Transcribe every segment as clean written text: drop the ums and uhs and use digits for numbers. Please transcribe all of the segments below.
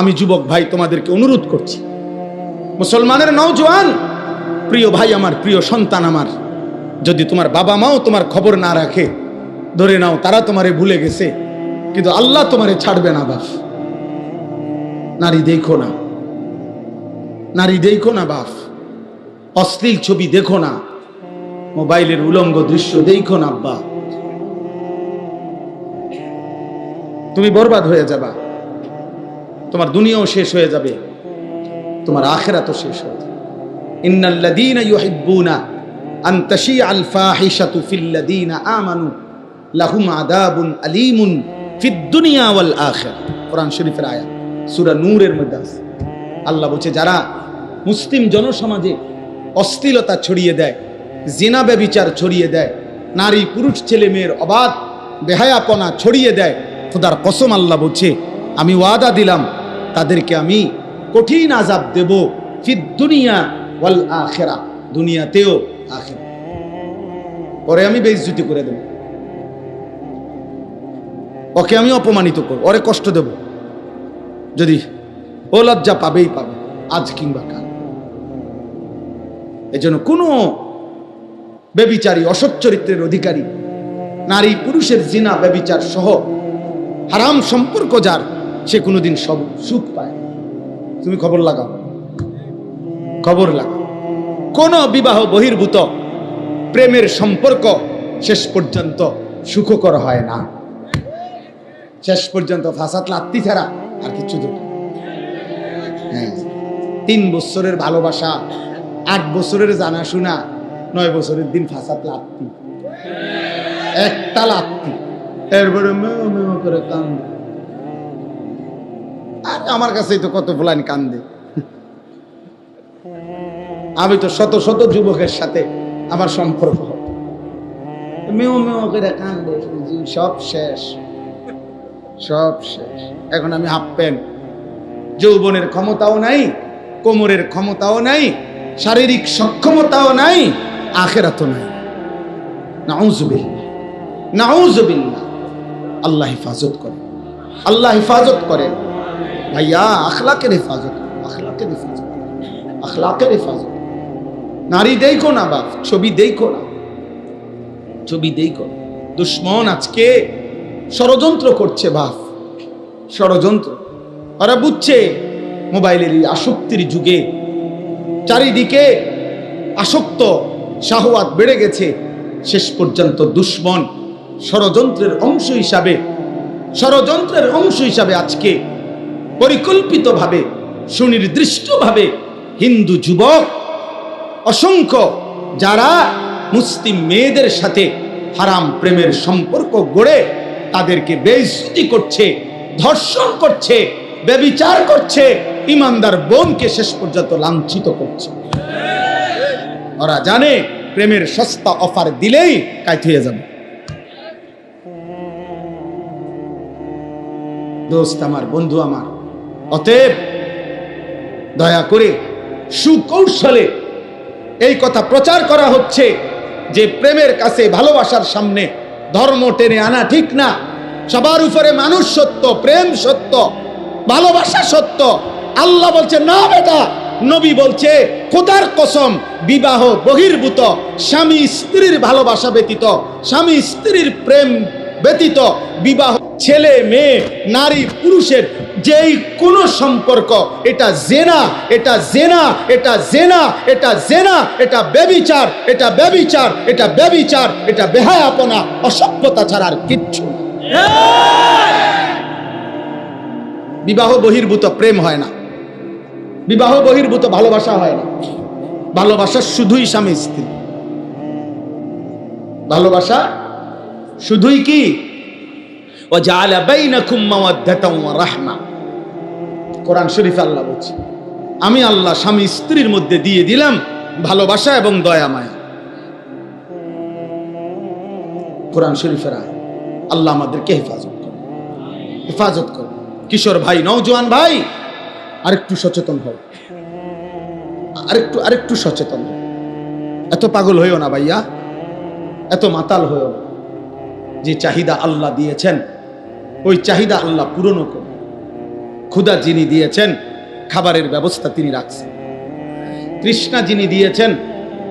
আমি যুবক ভাই তোমাদেরকে অনুরোধ করছি, মুসলমানের নওজোয়ান প্রিয় ভাই আমার, প্রিয় সন্তান আমার, যদি তোমার বাবা মাও তোমার খবর না রাখে, ধরে নাও তারা তোমারে ভুলে গেছে, কিন্তু আল্লাহ তোমারে ছাড়বে না। বাপ, নারী দেখো না, নারী দেখো না বাপ, অশ্লীল ছবি দেখো না, মোবাইলের উলঙ্গ দৃশ্য দেখো না আব্বা, তুমি বরবাদ হয়ে যাবা। তোমার দুনিয়াও শেষ হয়ে যাবে, তোমার আখিরাতও শেষ হয়ে যাবে। ইন্নাল্লাযীনা ইউহিব্বুনা আন তাশিআল ফাহিশাতু ফিল্লাযীনা আমানু লাহুম আযাবুন আলীমুন ফিদ দুনিয়া ওয়াল আখিরা। কোরআন শরীফের আয়াত, সূরা নূরের মধ্যে আছে। আল্লাহ বলছে, যারা মুসলিম জনসমাজে অশ্লীলতা ছড়িয়ে দেয়, জিনা ব্যভিচার ছড়িয়ে দেয়, নারী পুরুষ ছেলে মেয়ের অবাধ বেহায়াপনা ছড়িয়ে দেয়, খোদার কসম আল্লাহ বলছে, আমি ওয়াদা দিলাম তাদেরকে আমি কঠিন আযাব দেব, ফিদ দুনিয়া ওয়াল আখিরা, দুনিয়াতেও আখিরা। পরে আমি বেইজ্জতি করে দেব, ওকে আমি অপমানিত করব, ওরে কষ্ট দেব, যদি ও লজ্জা পাবেই পাবে, আজ কিংবা কাল। এজন্য কোনো ব্যভিচারী, অসৎ চরিত্রের অধিকারী, নারী পুরুষের জিনা ব্যভিচার সহ হারাম সম্পর্ক যার, সে কোনোদিন সব সুখ পায়। তুমি খবর লাগাও, খবর লাগাও। কোন বিবাহ বহির্ভূত প্রেমের সম্পর্ক শেষ পর্যন্ত সুখকর হয় না। শেষ পর্যন্ত ফাসাদ লাত্তি ছাড়া আর কিছু তো। হ্যাঁ, 3 বছরের ভালোবাসা, 8 বছরের জানাশোনা, 9 বছরের দিন ফাসাদ লাত্তি, একটা লাত্তি, এরপরে মেও মেও করে কান্দে। আর আমার কাছেই তো কত ফুলান কান্দে। আমি তো শত শত যুবকের সাথে আমার সম্পর্ক, মেও মেও করে কান্দে, সব শেষ, সব শেষ। এখন আমি হাফ প্যান্ট, যৌবনের ক্ষমতাও নাই, কোমরের ক্ষমতাও নাই, শারীরিক সক্ষমতাও নাই, আখিরাতও নাই। নাউযুবিল্লাহ, নাউযুবিল্লাহ। আল্লাহ হেফাজত করে, আল্লাহ হেফাজত করে ভাইয়া। আখলাকের হেফাজত, আখলাকের হেফাজত, আখলাকের হেফাজত। নারী দেখো না বাপ, ছবি দেখো না, ছবি দেখো। দুশ্মন আজকে ষড়যন্ত্র করছে বাপ, ষড়যন্ত্র। ওরা বুঝছে মোবাইলের আসক্তির যুগে চারিদিকে আসক্ত, শাহওয়াত বেড়ে গেছে। শেষ পর্যন্ত দুশ্মন ষড়যন্ত্রের অংশ হিসাবে, ষড়যন্ত্রের অংশ হিসাবে আজকে পরিকল্পিতভাবে, সুনির্দিষ্টভাবে হিন্দু যুবক অসংখ্য যারা মুসলিম মেয়েদের সাথে হারাম প্রেমের সম্পর্ক গড়ে তাদেরকে বেইজ্জতি করছে, ধর্ষণ করছে, ব্যভিচার করছে, ইমানদার বোনকে শেষ পর্যন্ত লাঞ্ছিত করছে। ওরা জানে প্রেমের সস্তা অফার দিলেই কাইত হয়ে যাবে। দোস্ত আমার, বন্ধু আমার, অতএব দয়া করে সুকৌশলে এই কথা প্রচার করা হচ্ছে যে প্রেমের কাছে, ভালোবাসার সামনে ধর্ম টেনে আনা ঠিক না। সবার উপরে মানুষ সত্য, প্রেম সত্য, ভালোবাসা সত্য। আল্লাহ বলছে না বেটা, নবী বলছে খোদার কসম, বিবাহ বহির্ভূত স্বামী স্ত্রীর ভালোবাসা ব্যতীত, স্বামী স্ত্রীর প্রেম ব্যতীত বিবাহ, ছেলে মেয়ে, নারী পুরুষের যেই কোনো সম্পর্ক, এটা জেনা, এটা জেনা, এটা জেনা, এটা জেনা, এটা ব্যভিচার, এটা ব্যভিচার, এটা ব্যভিচার, এটা বেহায়াপনা, অসভ্যতা ছাড়া আর কিচ্ছু না। বিবাহ বহির্ভূত প্রেম হয় না, বিবাহ বহির্ভূত ভালোবাসা হয় না। ভালোবাসা শুধুই স্বামী স্ত্রী, ভালোবাসা শুধুই কি ওয়াজআলা বাইনাকুম মাওয়াদ্দাতাও ওয়া রাহমা। কোরআন শরীফে আল্লাহ বলছে, আমি আল্লাহ স্বামী স্ত্রীর মধ্যে দিয়ে দিলাম ভালোবাসা এবং দয়া মায়া। কোরআন শরীফের আয়াত। আল্লাহ আমাদেরকে হেফাজত করে, হেফাজত করে। কিশোর ভাই, নওজোয়ান ভাই, আরেকটু সচেতন হও, আরেকটু সচেতন হও। এত পাগল হইও না ভাইয়া, এত মাতাল হইও না। যে চাহিদা আল্লাহ দিয়েছেন ওই চাহিদা আল্লাহ পূরণ করুন। ক্ষুধা যিনি দিয়েছেন খাবারের ব্যবস্থা তিনি রাখছেন, তৃষ্ণা যিনি দিয়েছেন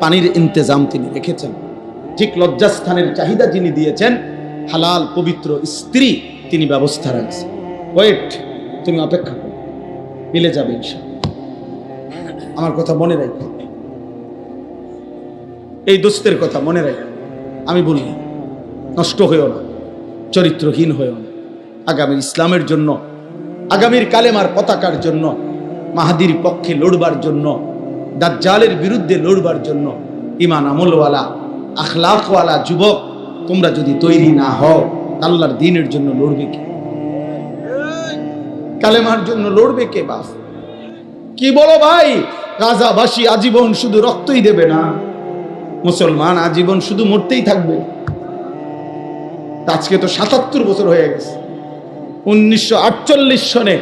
পানির ইন্তজাম তিনি রেখেছেন, ঠিক লজ্জাস্থানের চাহিদা যিনি দিয়েছেন হালাল পবিত্র স্ত্রী তিনি ব্যবস্থা রাখছেন। ওয়েট, তুমি অপেক্ষা করো, মিলে যাবে ইনশাআল্লাহ। আমার কথা মনে রাখো, এই দোস্তের কথা মনে রাখো। আমি বলি নষ্ট হয়েও না, চরিত্রহীন হয়েও না। আগামীর ইসলামের জন্য, আগামীর কালেমার পতাকার জন্য, মাহাদির পক্ষে লড়বার জন্য, দাজ্জালের বিরুদ্ধে লড়বার জন্য ঈমান আমলওয়ালা আখলাকওয়ালা যুবক তোমরা যদি তৈরি না হও, আল্লাহর দ্বীনের জন্য লড়বে কে? কালেমার জন্য লড়বে কে? বাস কি বলো ভাই? গাজাবাসী আজীবন শুধু রক্তই দেবে না, মুসলমান আজীবন শুধু মরতেই থাকবে। আজকে তো ৭৭ বছর হয়ে গেছে। 1948 সনে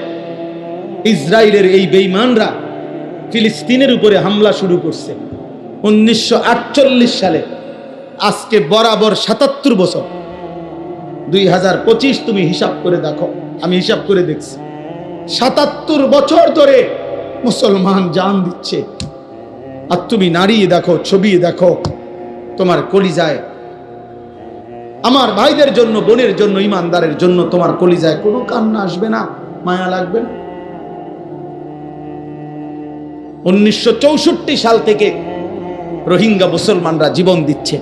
ইসরায়েলের এই বেঈমানরা ফিলিস্তিনের উপরে হামলা শুরু করছে 1948 সালে। আজকে বরাবর ৭৭ বছর। 2025 তুমি হিসাব করে দেখো, আমি হিসাব করে দেখছি ৭৭ বছর ধরে মুসলমান জান দিচ্ছে। আর তুমি নাড়িয়ে দেখো, ছবি দেখো, তোমার কলিজায়, আমার ভাইদের জন্য, বোনের জন্য, ইমানদারের জন্য তোমার কলিজায় কোনো কান্না আসবে না, মায়া লাগবে না? 1964 সাল থেকে রোহিঙ্গা মুসলমানরা জীবন দিচ্ছে,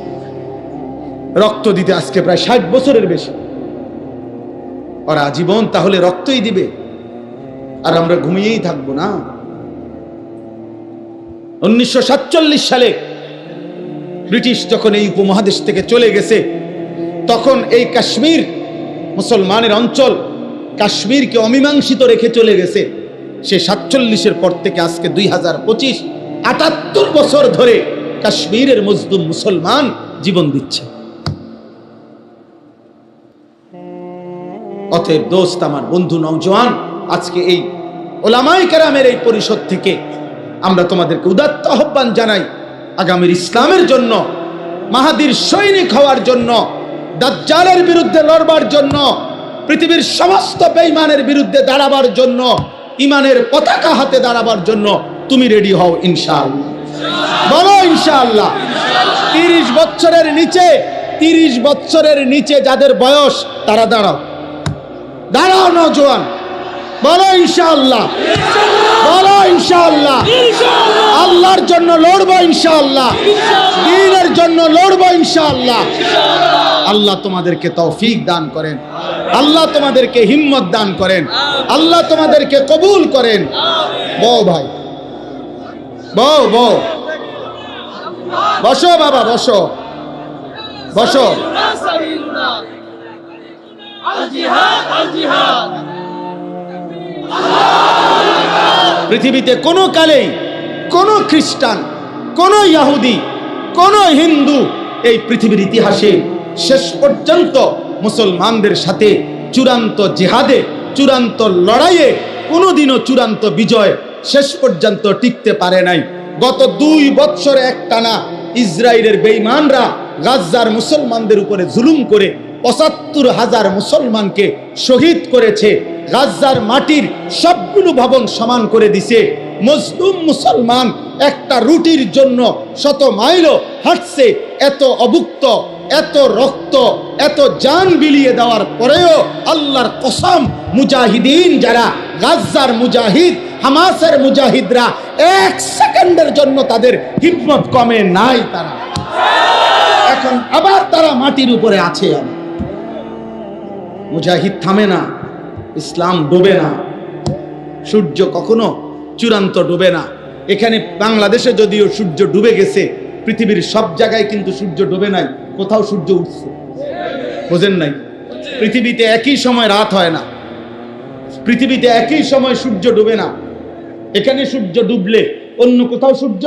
রক্ত দিতে আজকে প্রায় 60 বছরের বেশি। ওরা জীবন তাহলে রক্তই দিবে, আর আমরা ঘুমিয়েই থাকবো না? 1947 সালে ব্রিটিশ যখন এই উপমহাদেশ থেকে চলে গেছে, তখন এই কাশ্মীর মুসলমানের অঞ্চল, কাশ্মীরকে অমীমাংসিত রেখে চলে গেছে। সে 47-এর পর থেকে আজকে 2025, 78 বছর ধরে কাশ্মীরের মজলুম মুসলমান জীবন দিচ্ছে। অতএব দোস্ত, আমার বন্ধু নওজোয়ান, আজকে এই ওলামায়ে কেরামের এই পরিষদ থেকে আমরা তোমাদেরকে উদাত্ত আহ্বান জানাই, আগামীর ইসলামের জন্য, মাহাদির সৈনিক হওয়ার জন্য, দাজ্জালের বিরুদ্ধে লড়বার জন্য, পৃথিবীর সমস্ত বেঈমানের বিরুদ্ধে দাঁড়াবার জন্য, ইমানের পতাকা হাতে দাঁড়াবার জন্য তুমি রেডি হও ইনশাআল্লাহ। বলো ইনশাআল্লাহ। 30 বছরের নিচে, 30 বছরের নিচে যাদের বয়স, তারা দাঁড়াও, দাঁড়াও নওজোয়ান, বলো ইনশাআল্লাহ, বলো ইনশাআল্লাহ। আল্লাহর জন্য লড়বো ইনশাআল্লাহ, দ্বীনের জন্য লড়বো ইনশাআল্লাহ। আল্লাহ তোমাদেরকে তৌফিক দান করেন, আল্লাহ তোমাদেরকে হিম্মত দান করেন, আল্লাহ তোমাদেরকে কবুল করেন। বউ ভাই, বউ বউ, বসো বাবা, বসো বসো। পৃথিবীতে কোনো কালেই কোনো খ্রিস্টান, কোনো ইহুদি, কোনো হিন্দু এই পৃথিবীর ইতিহাসে শেষ পর্যন্ত মুসলমানদের সাথে চূড়ান্ত জিহাদে, চূড়ান্ত লড়াইয়ে কোনোদিনও চূড়ান্ত বিজয় শেষ পর্যন্ত টিকতে পারে নাই। গত 2 বছরে একটানা ইসরায়েলের বেঈমানরা গাজার মুসলমানদের উপরে জুলুম করে ৭৫,০০০ মুসলমানকে শহীদ করেছে। গাজার মাটির সবগুলো ভবন সমান করে দিছে। মজলুম মুসলমান একটা রুটির জন্য শত মাইলও হাঁটছে। এত অভুক্ত, এত রক্ত, এত জান বিলিয়ে দেওয়ার পরেও আল্লাহর কসম, মুজাহিদিন যারা, গাজার মুজাহিদ, হামাসের মুজাহিদরা 1 সেকেন্ডের জন্য তাদের হিম্মত কমে নাই। তারা এখন আবার তারা মাটির উপরে আছে। মুজাহিদ থামে না, ইসলাম ডোবে না, সূর্য কখনো চূড়ান্ত ডোবে না। এখানে বাংলাদেশে যদিও সূর্য ডুবে গেছে, পৃথিবীর সব জায়গায় কিন্তু সূর্য ডোবে নাই, কোথাও সূর্য উঠছে। বোঝেন নাই? পৃথিবীতে একই সময় রাত হয় না, পৃথিবীতে একই সময় সূর্য ডোবে না। এখানে সূর্য ডুবলে অন্য কোথাও সূর্য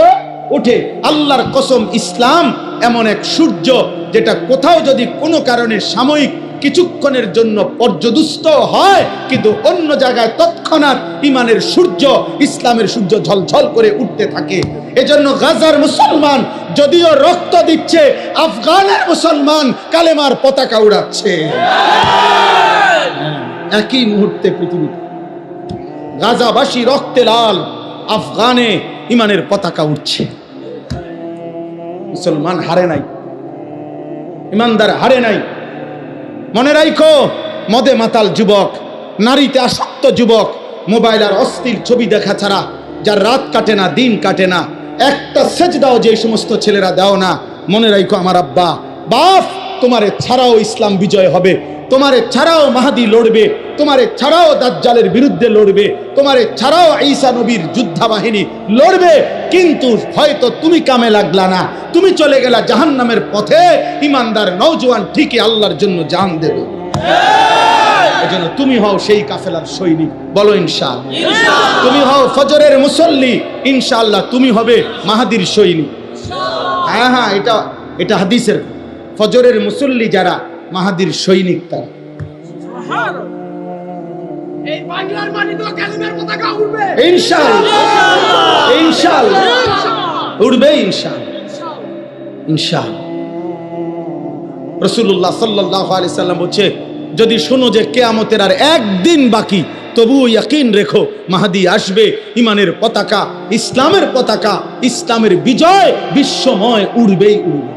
ওঠে। আল্লাহর কসম, ইসলাম এমন এক সূর্য যেটা কোথাও যদি কোনো কারণে সাময়িক কিছুক্ষণের জন্য পর্যদুস্ত হয়, কিন্তু অন্য জায়গায় তৎক্ষণাৎ ইমানের সূর্য, ইসলামের সূর্য ঝলঝল করে উঠতে থাকে। এজন্য গাজার মুসলমান যদিও রক্ত দিচ্ছে, আফগানের মুসলমান কালেমার পতাকা উড়াচ্ছে। একই মুহূর্তে পৃথিবীতে গাজাবাসী রক্তে লাল, আফগানে ইমানের পতাকা উঠছে। মুসলমান হারে নাই, ইমানদার হারে নাই। মনে রাখো, মদে মাতাল যুবক, নারীতে আসক্ত যুবক, মোবাইল আর অশ্লীল ছবি দেখা ছাড়া যার রাত কাটে না, দিন কাটে না, একটা সেজদাও যে সমস্ত ছেলেরা দাও না, মনে রাখো আমার আব্বা বাপ, তোমারে ছাড়াও ইসলাম বিজয় হবে, তোমারে ছাড়াও মাহাদি লড়বে, তোমারে ছাড়াও দাজ্জালের বিরুদ্ধে লড়বে, তোমারে ছাড়াও ঈসা নবীর যোদ্ধা বাহিনী লড়বে। কিন্তু হয়তো তুমি কামে লাগলা না, তুমি চলে গেলা জাহান্নামের পথে। ইমানদার নওজোয়ান ঠিকই আল্লাহর জন্য জান দেবে। এজন্য তুমি হও সেই কাফেলার সৈনিক, বলো ইনশাআল্লাহ। তুমি হও ফজরের মুসল্লি, ইনশাআল্লাহ তুমি হবে মাহাদির সৈনিক। হ্যাঁ হ্যাঁ, এটা হাদিসের। ফজরের মুসল্লি যারা, মাহাদির সৈনিক তারা। এই বাংলার মাটিতে কালিমার পতাকা উড়বে ইনশাআল্লাহ, ইনশাআল্লাহ উড়বে, ইনশাআল্লাহ, ইনশাআল্লাহ। রাসূলুল্লাহ সাল্লাল্লাহু আলাইহি সাল্লাম বলেছে, যদি শোনো যে কিয়ামতের আর একদিন বাকি, তবুও ইয়াকিন রেখো মাহদি আসবে। ইমানের পতাকা, ইসলামের পতাকা, ইসলামের বিজয় বিশ্বময় উড়বেই উড়বে।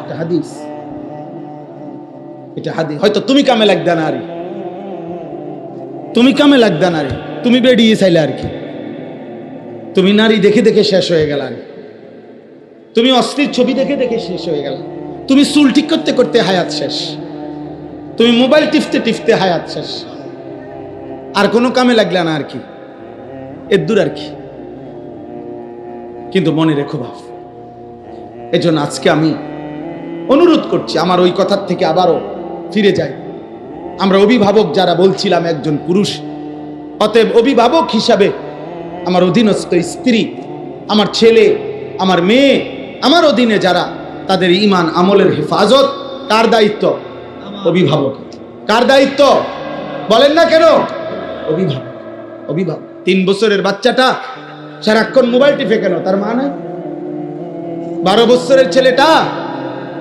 এটা হাদিস, এটা হাদিস। হয়তো তুমি কামে লাগবে না, আরে তুমি কামে লাগবে না, রে তুমি বেরিয়ে চাইলে আর কি, তুমি নারী দেখে দেখে শেষ হয়ে গেল, তুমি অশ্লীল ছবি দেখে দেখে শেষ হয়ে গেল, তুমি চুল ঠিক করতে করতে হায়াত শেষ, তুমি মোবাইল টিপতে টিপতে হায়াত শেষ, আর কোনো কামে লাগলে না আর কি, এর দূর আর কি। কিন্তু মনে রেখো বাপ, এজন্য আজকে আমি অনুরোধ করছি, আমার ওই কথার থেকে আবারও ফিরে যাই। আমরা অভিভাবক যারা বলছিলাম, একজন পুরুষ, অতএব অভিভাবক হিসাবে আমার অধীনস্থ স্ত্রী, আমার ছেলে, আমার মেয়ে, আমার অধীনে যারা, তাদের ঈমান আমলের হেফাজত কার দায়িত্ব? অভিভাবক। কার দায়িত্ব বলেন না কেন? অভিভাবক। অভিভাবক। 3 বছরের বাচ্চাটা সারাক্ষণ মোবাইল টিপে কেন? তার মা নাই? 12 বছরের ছেলেটা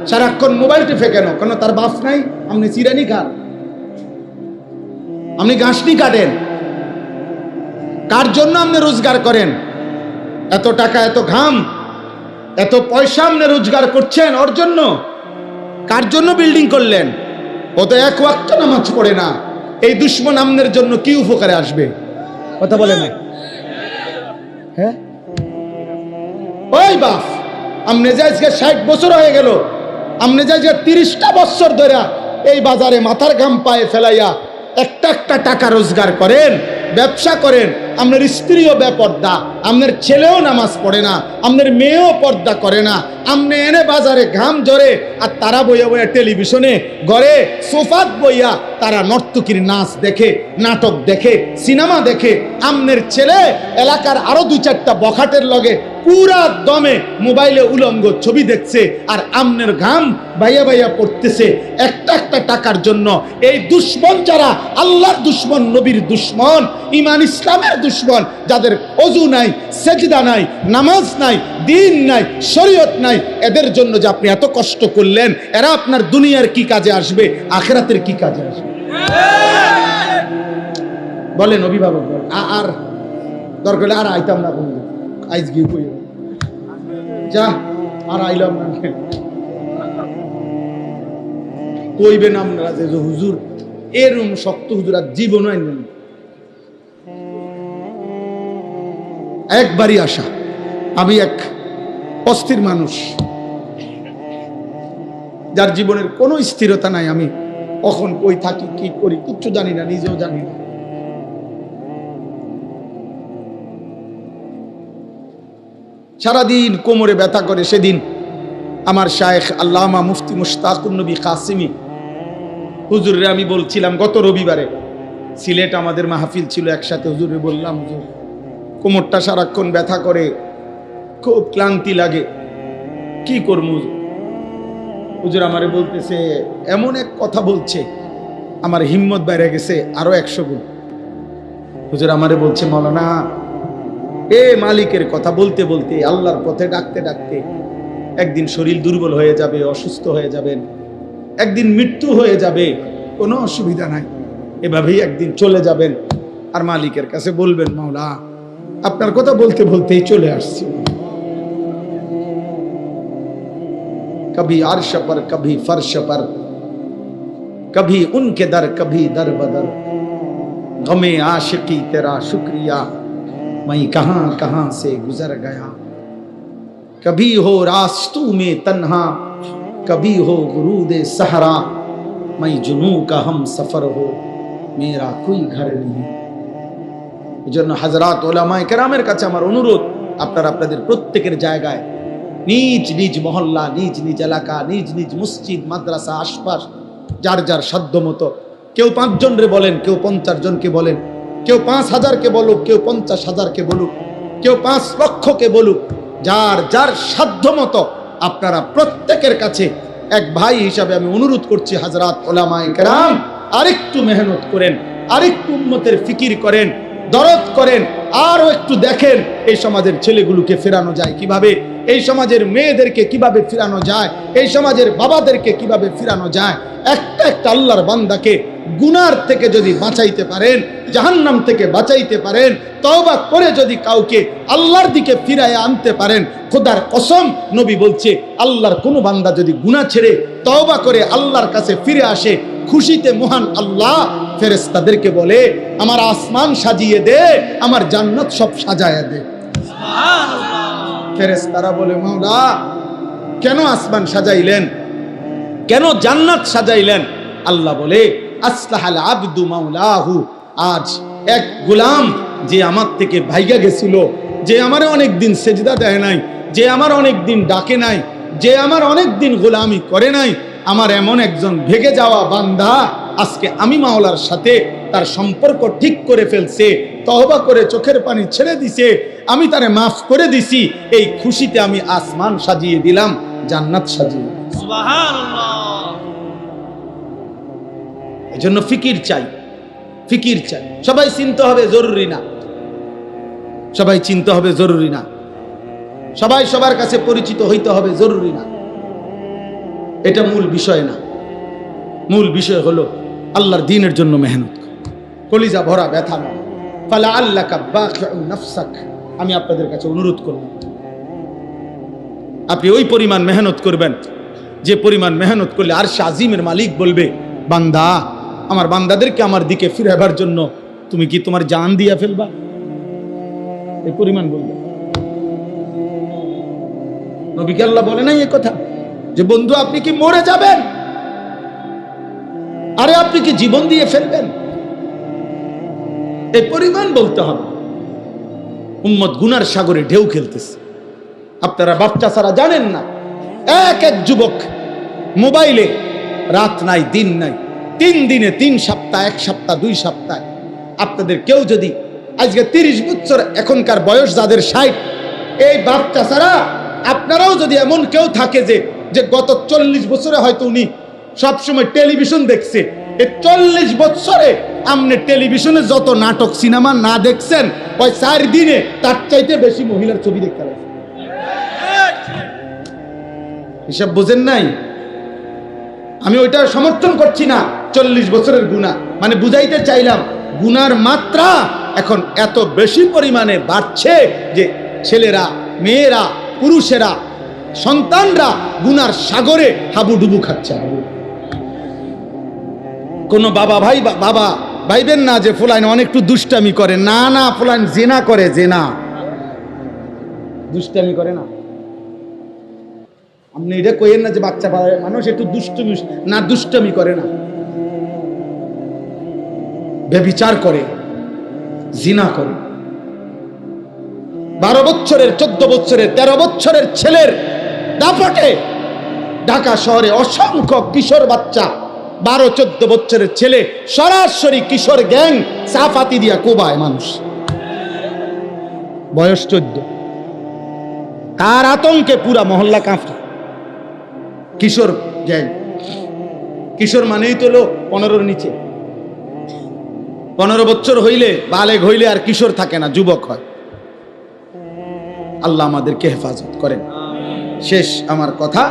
সারাক্ষণ মোবাইল টিপে কেন? কেন তার বাপ নাই? আপনি চিরানি খান, আপনি ঘাসনি কাটেন, কার জন্য আপনি রোজগার করেন? এত টাকা, এত ঘাম, এত পয়সা আপনি রোজগার করছেন ওর জন্য? কার জন্য বিল্ডিং করলেন? ও তো এক ওয়াক্ত নামাজ পড়ে না। এই দুশ্মন আমনের জন্য কি উপকারে আসবে? কথা বলে না? হ্যাঁ, ওই বাপ, আমনে যে আজকে 60 বছর হয়ে গেল, আমনে যে আজকে 30টা বছর ধরে এই বাজারে মাথার ঘাম পায়ে ফেলাইয়া একটা একটা টাকা রোজগার করেন, ব্যবসা করেন, আপনার স্ত্রীও বেপর্দা, আপনার ছেলেও নামাজ পড়ে না, আপনার মেয়েও পর্দা করে না, আপনি এনে বাজারে ঘাম ঝরে, আর তারা বইয়া বইয়া টেলিভিশনে ঘরে সোফাত বইয়া তারা নর্তকীর নাচ দেখে, নাটক দেখে, সিনেমা দেখে। আপনার ছেলে এলাকার আরো 2-4টা বখাটের লগে পুরা দমে মোবাইলে উলঙ্গ ছবি দেখছে, আর আমনের ঘাম বাইয়া বাইয়া পড়তেছে একটা একটা টাকার জন্য। এই দুশ্মন যারা, আল্লাহর দুশ্মন, নবীর দুশ্মন, ইমান ইসলামের দুশ্মন, যাদের ওযু নাই, সেজদা নাই, নামাজ নাই, দিন নাই, শরীয়ত নাই, এদের জন্য যে আপনি এত কষ্ট করলেন, এরা আপনার দুনিয়ার কি কাজে আসবে, আখিরাতের কি কাজে আসবে? বলেন অভিভাবক, বলেন। আর দরকার আর আইতাম না, কোনো আইজ গিয়ে কই যা, আর আইলাম না। কইবেন আপনারা যে হুজুর এরম শক্ত হুজুর আর জীবন আইলেন। একবারই আসা, আমি এক অস্থির মানুষ, যার জীবনের কোনো স্থিরতা নাই। আমি কখন কই থাকি, কি করি কিচ্ছু জানি না, নিজেও জানি না। সারাদিন কোমরে ব্যথা করে। সেদিন আমার শায়েখ আল্লামা মুফতি মুশতাকুন নবী কাসিমি হুজুরে আমি বলছিলাম, গত রবিবারে সিলেট আমাদের মাহফিল ছিল একসাথে, হুজুরে বললাম, হুজুর কোমরটা সারাক্ষণ ব্যথা করে, খুব ক্লান্তি লাগে, কি করবো? হুজুর আমারে বলতেছে, এমন এক কথা বলছে, আমার হিম্মত বেড়ে গেছে আরো 100 গুণ। হুজুর আমারে বলছে, মাওলানা, এ মালিকের কথা বলতে বলতে, আল্লাহর পথে ডাকতে ডাকতে একদিন শরীর দুর্বল হয়ে যাবে, অসুস্থ হয়ে যাবেন, একদিন মৃত্যু হয়ে যাবে, কোনো অসুবিধা নাই, এভাবেই একদিন চলে যাবেন। আর মালিকের কাছে বলবেন, মাওলা আপনার কথা বলতে বলতেই চলে আসছি, कभी अर्श पर कभी फर्श पर कभी उनके दर कभी दर बदर गमे आशिकी तेरा शुक्रिया मैं कहां कहां से गुजर गया कभी हो रास्तों में तन्हा कभी हो गुरूद सहरा मैं जुनू का हम सफर हो मेरा कोई घर नहीं। এজন্য হযরত উলামায়ে কেরামের কাছে আমার অনুরোধ, আপনারা আপনাদের প্রত্যেকের জায়গায় নিজ নিজ মহল্লা, নিজ নিজ এলাকা, নিজ নিজ মসজিদ মাদ্রাসা আশপাশ যার যার সাধ্য মতো, কেউ 5 জনরে বলেন, কেউ 50 জনকে বলেন, কেউ 5000কে বলুক, কেউ 50,000কে বলুক, কেউ 5 লক্ষকে বলুক, যার যার সাধ্য মতো আপনারা প্রত্যেকের কাছে এক ভাই হিসাবে আমি অনুরোধ করছি, হযরত উলামায়ে কেরাম আরেকটু মেহনত করেন, আরেকটু উম্মতের ফিকির করেন, দরদ করেন, আরো একটু দেখেন এই সমাজের ছেলেগুলোকে ফেরানো যায় কিভাবে, এই সমাজের মেয়েদেরকে কিভাবে ফিরানো যায়, এই সমাজের বাবাদেরকে কিভাবে ফিরানো যায়। একটা একটা আল্লাহর বান্দাকে গুনার থেকে যদি বাঁচাইতে পারেন, জাহান্নাম থেকে বাঁচাইতে পারেন, তওবা করে যদি কাউকে আল্লাহর দিকে ফিরায় আনতে পারেন, খোদার কসম নবী বলছে, আল্লাহর কোনো বান্দা যদি গুনাহ ছেড়ে তওবা করে আল্লাহর কাছে ফিরে আসে, খুশিতে মহান আল্লাহ ফেরেশতাদেরকে বলে, আমার আসমান সাজিয়ে দে, আমার জান্নাত সব সাজায়া দে। ফেরেশতারা বলে, মাওলা কেন আসমান সাজাইলেন, কেন জান্নাত সাজাইলেন? আল্লাহ বলে, আসলাহাল আবদু মাওলাহু, আজ এক গোলাম যে আমার থেকে ভাইগা গেছিল, যে আমারে অনেক দিন সেজদা দেয় নাই, যে আমার অনেক দিন ডাকে নাই, যে আমার অনেক দিন গোলামি করে নাই, আমার এমন একজন ভেগে যাওয়া বান্দা আজকে আমি মাওলার সাথে তার সম্পর্ক ঠিক করে ফেলছে, তওবা করে চোখের পানি ছেড়ে দিছে, আমি তারে মাফ করে দিছি, এই খুশিতে আমি আসমান সাজিয়ে দিলাম, জান্নাত সাজিয়ে দিলাম। সুবহানাল্লাহ। এজন্য ফিকির চাই, ফিকির চাই। সবাই চিনতে হবে জরুরি না, সবাই চিনতে হবে জরুরি না, সবাই সবার কাছে পরিচিত হইতে হবে জরুরি না, এটা মূল বিষয় না। মূল বিষয় হলো আল্লাহর দ্বীনের জন্য মেহনত, কলিজা ভরা ব্যথা না। ফালা আল্লাকা বাখিউ নাফসাক, আমি আপনাদের কাছে অনুরোধ করব, আপনি ওই পরিমাণ মেহনত করবেন যে পরিমাণ মেহনত করলে আরশ আজিমের মালিক বলবে, বান্দা, আমার বান্দাদেরকে আমার দিকে ফিরাবার জন্য তুমি কি তোমার জান দিয়া ফেলবা, এই পরিমাণ বলবে। নবীকে আল্লাহ বলে নাই এই কথা যে বন্ধু আপনি কি মরে যাবেন, আরে আপনি কি জীবন দিয়ে ফেলবেন, এই পরিমাণ বলতে হবে। উম্মত গুনার সাগরে ঢেউ খেলতেছে, আপনারা বাচ্চা ছাড়া জানেন না, এক এক যুবক মোবাইলে রাত নাই দিন নাই, 3 দিনে 3 সপ্তাহ, 1 সপ্তাহ, 2 সপ্তাহ। আপনাদের কেউ যদি আজকে 30 বছর, এখনকার বয়স যাদের 60, এই বাচ্চা ছাড়া আপনারাও যদি এমন কেউ থাকে যে গত 40 বছরে হয়তো উনি সবসময় টেলিভিশন দেখছে, এই 40 বছরে আপনি টেলিভিশনে যত নাটক সিনেমা না দেখছেন, ওই 4 দিনে তার চাইতে বেশি মহিলার ছবি দেখতে পারেন। হিসাব বোঝেন নাই? আমি ওইটা সমর্থন করছি না, 40 বছরের গুনাহ, মানে বুঝাইতে চাইলাম গুনার মাত্রা এখন এত বেশি পরিমাণে বাড়ছে যে ছেলেরা, মেয়েরা, পুরুষেরা, সন্তানরা গুনার সাগরে হাবুডুবু খাচ্ছে। কোন বাবা ভাইবেন না যে ফুলাইন অনেকটু দুষ্টামি করে, না না, ফুলাইন জেনা করে, জেনা, দুষ্টামি করে না। আপনি এটা কইেন না যে বাচ্চা মানুষ একটু দুষ্টমি, না, দুষ্টামি করে না, ব্যভিচার করে, জিনা করে। 12 বছরের, 14 বছরের, 13 বছরের ছেলের দাপটে ঢাকা শহরে অসংখ্য কিশোর বাচ্চা, 12-14 বছরের ছেলে সরাসরি কিশোর গ্যাং সাফাতি দিয়া কোবায় মানুষ, বয়স 14। তার আতঙ্কে পুরা মহল্লা কাঁপে। কিশোর গ্যাং, কিশোর মানেই তো লোক 15-র নিচে, 15 বছর হইলে, বালেগ হইলে আর কিশোর থাকে না, যুবক হয়। আল্লাহ আমাদেরকে হেফাজত করেন। শেষ আমার কথা,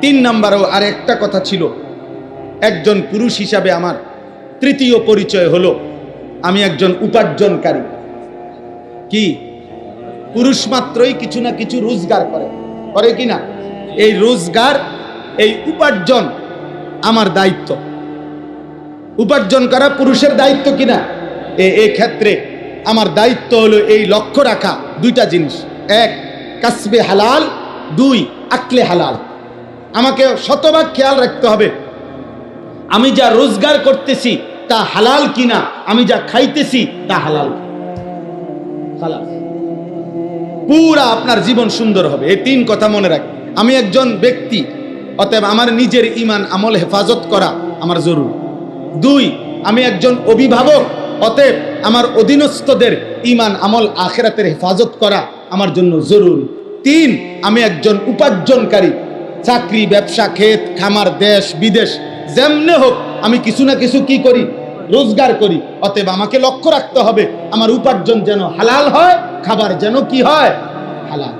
3 নম্বরেও আর একটা কথা ছিল। একজন পুরুষ হিসাবে আমার তৃতীয় পরিচয় হলো আমি একজন উপার্জনকারী। কি? পুরুষ মাত্রই কিছু না কিছু রোজগার করে কি না? এই রোজগার, এই উপার্জন আমার দায়িত্ব। উপার্জন করা পুরুষের দায়িত্ব কিনা? এই ক্ষেত্রে আমার দায়িত্ব হলো এই লক্ষ্য রাখা দুইটা জিনিস: এক, কাসবে হালাল; দুই, আকলে হালাল। আমাকে শতভাগ খেয়াল রাখতে হবে আমি যা রোজগার করতেছি তা হালাল কিনা, আমি যা খাইতেছি তা হালাল। পুরা আপনার জীবন সুন্দর হবে। এই তিন কথা মনে রাখ। আমি একজন ব্যক্তি, অতএব আমার নিজের ঈমান আমল হেফাজত করা আমার জরুরি। দুই, আমি একজন অভিভাবক, অতএব আমার অধীনস্থদের ঈমান আমল আখিরাতের হেফাজত করা আমার জন্য জরুরি। তিন, আমি একজন উপার্জনকারী, চাকরি, ব্যবসা, ক্ষেত, খামার, দেশ বিদেশ যেমনে হোক আমি কিছু না কিছু কি করি? রোজগার করি। অতএব আমাকে লক্ষ্য রাখতে হবে আমার উপার্জন যেন হালাল হয়, খাবার যেন কি হয়? হালাল।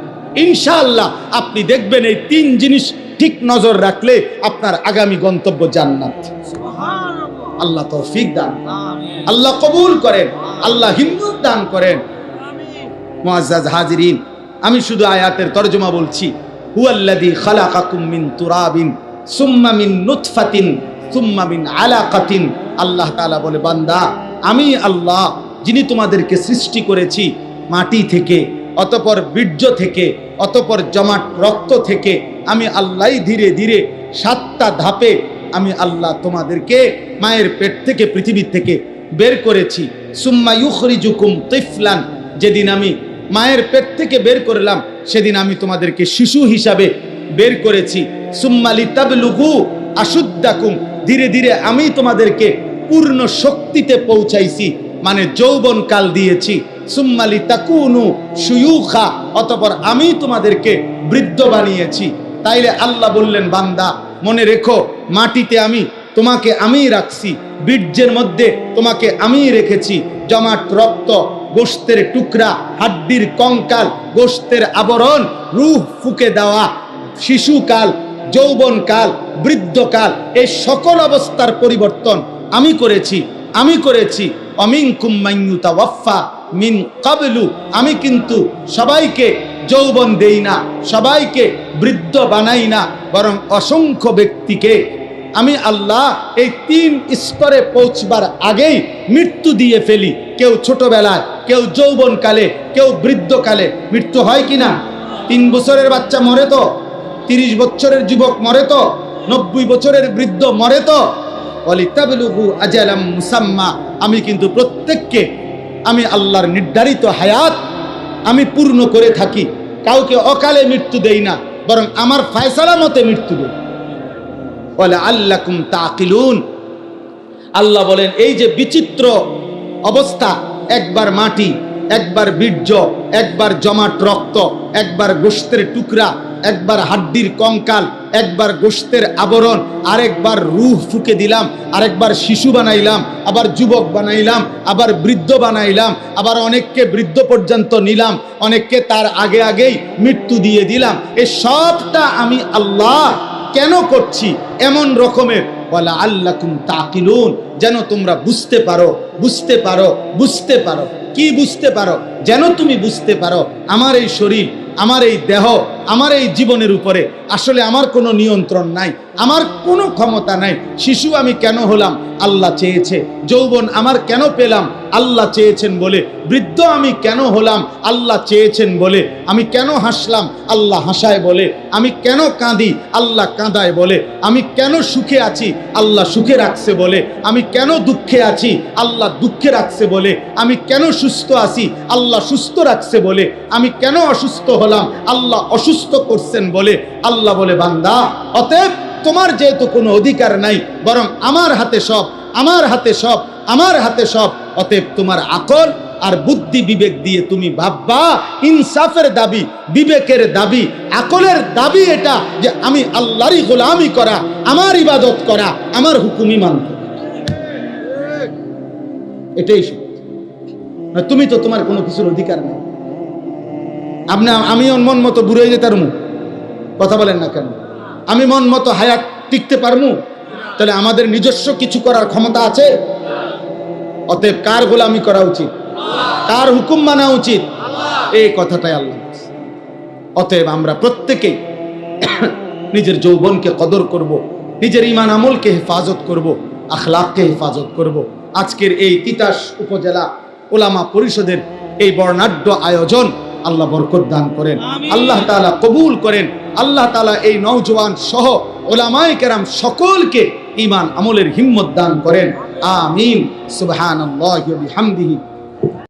ইনশাআল্লাহ আপনি দেখবেন এই তিন জিনিস ঠিক নজর রাখলে আপনার আগামী গন্তব্য জান্নাত। আল্লাহ তৌফিক দান, আল্লাহ কবুল করেন, আল্লাহ হিম্মত দান করেন। মুআজ্জাজ হাজিরিন, আমি শুধু আয়াতের তরজমা বলছি। হুয়াল্লাযী খালাকাকুম মিন তুরাবিন সুম্মা মিন নুতফাতিন সুম্মা মিন আলাকাতিন। আল্লাহ তাআলা বলে, বান্দা আমি আল্লাহ যিনি তোমাদেরকে সৃষ্টি করেছি মাটি থেকে, অতঃপর বীর্য থেকে, অতঃপর জমাট রক্ত থেকে। আমি আল্লাহই ধীরে ধীরে 7টা ধাপে আমি আল্লাহ তোমাদেরকে মায়ের পেট থেকে, পৃথিবী থেকে বের করেছি। সুম্মা ইউখরিজুকুম তিফলান, যেদিন আমি মায়ের পেট থেকে বের করলাম সেদিন আমি তোমাদেরকে শিশু হিসাবে বের করেছি। সুম্মা লিতাবলুগু আশুদ্দাকুম, ধীরে ধীরে আমি তোমাদেরকে পূর্ণ শক্তিতে পৌঁছাইছি, মানে যৌবন কাল দিয়েছি। সুম্মা লিতাকুনু শুয়ুখা, অতঃপর আমি তোমাদেরকে বৃদ্ধ বানিয়েছি। তাইলে আল্লাহ বললেন, বান্দা মনে রেখো, মাটিতে তোমাকে আমি রাখছি, বীর্যের মধ্যে তোমাকে আমি রেখেছি, জমাট রক্ত, গোশতের টুকরা, হাড্ডির কঙ্কাল, গোশতের আবরণ, রূহ ফুঁকে দেওয়া, শিশুকাল, যৌবনকাল, বৃদ্ধকাল, এই সকল অবস্থার পরিবর্তন আমি করেছি। অমিনকুম মান ইউতাওয়াফা মিন ক্বাবলু, আমি কিন্তু সবাইকে যৌবন দেই না, সবাইকে বৃদ্ধ বানাই না, বরং অসংখ্য ব্যক্তিকে আমি আল্লাহ এই 3 স্তরে পৌঁছবার আগেই মৃত্যু দিয়ে ফেলি। কেউ ছোটবেলায়, কেউ যৌবনকালে, কেউ বৃদ্ধকালে। মৃত্যু হয় কিনা? 3 বছরের বাচ্চা মরে তো, 30 বছরের যুবক মরে তো, 90 বছরের বৃদ্ধ মরে তো। ওয়ালিতাবলুগু আজালাম মুসাম্মা, আমি কিন্তু প্রত্যেককে আমি আল্লাহর নির্ধারিত হায়াত আমি পূর্ণ করে থাকি। কাউকে অকালে মৃত্যু দেই না, বরং আমার ফয়সালা মতে মৃত্যু দেই। ওয়ালাআল্লাকুম তাকিলুন, আল্লাহ বলেন এই যে বিচিত্র অবস্থা, একবার মাটি, একবার বীর্য, একবার জমাট রক্ত, একবার গোশতের টুকরা, একবার হাড্ডির কঙ্কাল, একবার গোশতের আবরণ, আরেকবার রূহ ফুঁকে দিলাম, আরেকবার শিশু বানাইলাম, আবার যুবক বানাইলাম, আবার বৃদ্ধ বানাইলাম, আবার অনেককে বৃদ্ধ পর্যন্ত নিলাম, অনেককে তার আগেই মৃত্যু দিয়ে দিলাম। এই সবটা আমি আল্লাহ কেন করছি? এমন রকমের ওয়ালাআল্লাকুম তাকিলুন, যেন তোমরা বুঝতে পারো। কি বুঝতে পারো? যেন তুমি বুঝতে পারো আমার এই শরীর, আমার এই দেহ, আমার এই জীবনের উপরে আসলে আমার কোনো নিয়ন্ত্রণ নাই, আমার কোনো ক্ষমতা নাই। শিশু আমি কেন হলাম? আল্লাহ চেয়েছে। যৌবন আমার কেন পেলাম? আল্লাহ চেয়েছেন বলে। বৃদ্ধ আমি কেন হলাম? আল্লাহ চেয়েছেন বলে। আমি কেন হাসলাম? আল্লাহ হাসায় বলে। আমি কেন কাঁদি? আল্লাহ কাঁদায় বলে। আমি কেন সুখে আছি? আল্লাহ সুখে রাখছে বলে। আমি কেন দুঃখে আছি? আল্লাহ দুঃখে রাখছে বলে। আমি কেন সুস্থ আছি? আল্লাহ সুস্থ রাখছে বলে। আমি কেন অসুস্থ হলাম? আল্লাহ অসুস্থ করছেন বলে। আল্লাহ বলে, বান্দা অতএব তোমার যেহেতু কোনো অধিকার নাই, বরং আমার হাতে সব, অতএব তোমার আকল আর বুদ্ধি বিবেক দিয়ে তুমি ভাববা। ইনসাফের দাবি, বিবেকের দাবি, আকলের দাবি এটা যে আমি আল্লাহরই গোলামি করা, আমার ইবাদত করা, আমার হুকুমই মানতে। এটাই সত্য। তুমি তো তোমার কোনো কিছুর অধিকার নেই। আমি মন মতো বুড়ে যেতে পারমু? কথা বলেন না কেন? আমি মন মতো হায়াত টিকতে পারমু? তাহলে আমাদের নিজস্ব কিছু করার ক্ষমতা আছে? অতএব কার গোলামি করা উচিত? কার হুকুম মানা উচিত? এই কথাটাই আল্লাহ বলছে। অতএব আমরা প্রত্যেকেই নিজের যৌবনকে কদর করব, নিজের ঈমান আমলকে হেফাজত করব, আখলাককে হেফাজত করব। আজকের এই তিতাস উপজেলা ওলামা পরিষদের এই বর্ণাঢ্য আয়োজন আল্লাহ বরকত দান করেন, আল্লাহ তাআলা কবুল করেন। আল্লাহ তাআলা এই নওজওয়ান সহ উলামায়ে কেরাম সকলকে ঈমান আমলের হিম্মত দান করেন। আমিন। সুবহানাল্লাহি ওয়া বিহামদিহি।